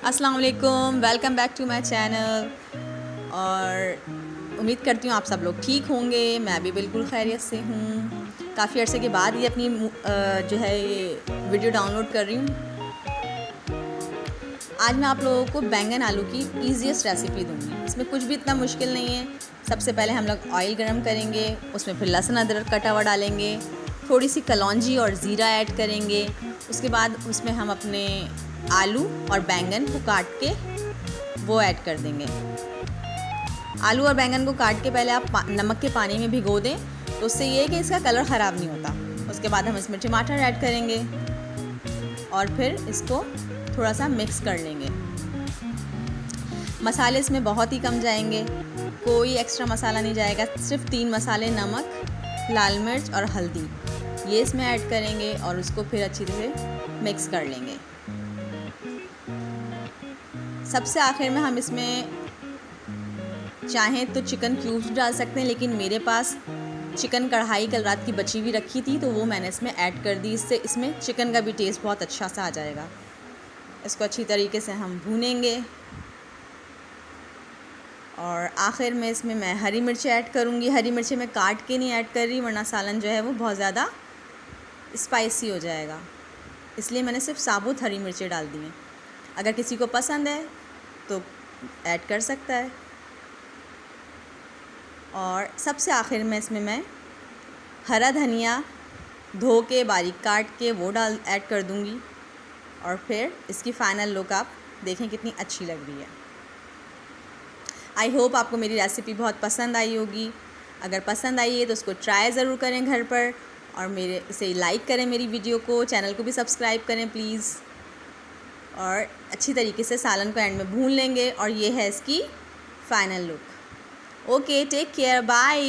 अस्सलाम वालेकुम, welcome back to my channel. और उम्मीद करती हूँ आप सब लोग ठीक होंगे। मैं भी बिल्कुल खैरियत से हूँ। काफ़ी अर्से के बाद ये अपनी जो है ये वीडियो डाउनलोड कर रही हूँ। आज मैं आप लोगों को बैंगन आलू की ईजीएस्ट रेसिपी दूँगी। इसमें कुछ भी इतना मुश्किल नहीं है। सबसे पहले हम लोग ऑयल गरम करेंगे, उसमें फिर लहसुन अदरक कटा हुआ डालेंगे, थोड़ी सी कलौंजी और ज़ीरा ऐड करेंगे। उसके बाद उसमें हम अपने आलू और बैंगन को काट के वो ऐड कर देंगे। आलू और बैंगन को काट के पहले आप नमक के पानी में भिगो दें, तो उससे ये है कि इसका कलर ख़राब नहीं होता। उसके बाद हम इसमें टमाटर ऐड करेंगे और फिर इसको थोड़ा सा मिक्स कर लेंगे। मसाले इसमें बहुत ही कम जाएंगे, कोई एक्स्ट्रा मसाला नहीं जाएगा। सिर्फ 3 मसाले, नमक, लाल मिर्च और हल्दी, ये इसमें ऐड करेंगे और उसको फिर अच्छी तरह से मिक्स कर लेंगे। सबसे आखिर में हम इसमें चाहें तो चिकन क्यूब्स डाल सकते हैं, लेकिन मेरे पास चिकन कढ़ाई कल रात की बची हुई रखी थी, तो वो मैंने इसमें ऐड कर दी। इससे इसमें चिकन का भी टेस्ट बहुत अच्छा सा आ जाएगा। इसको अच्छी तरीके से हम भूनेंगे और आखिर में इसमें मैं हरी मिर्ची ऐड करूँगी। हरी मिर्ची मैं काट के नहीं ऐड कर रही, वरना सालन जो है वो बहुत ज़्यादा स्पाइसी हो जाएगा, इसलिए मैंने सिर्फ साबुत हरी मिर्ची डाल दी हैं। अगर किसी को पसंद है तो ऐड कर सकता है। और सबसे आखिर में इसमें मैं हरा धनिया धो के बारीक काट के वो ऐड कर दूँगी और फिर इसकी फ़ाइनल लुक आप देखें कितनी अच्छी लग रही है। आई होप आपको मेरी रेसिपी बहुत पसंद आई होगी। अगर पसंद आई है तो उसको ट्राई ज़रूर करें घर पर, और मेरे इसे लाइक करें मेरी वीडियो को, चैनल को भी सब्सक्राइब करें प्लीज़। और अच्छी तरीके से सालन को एंड में भून लेंगे और ये है इसकी final look. Okay, take care, bye.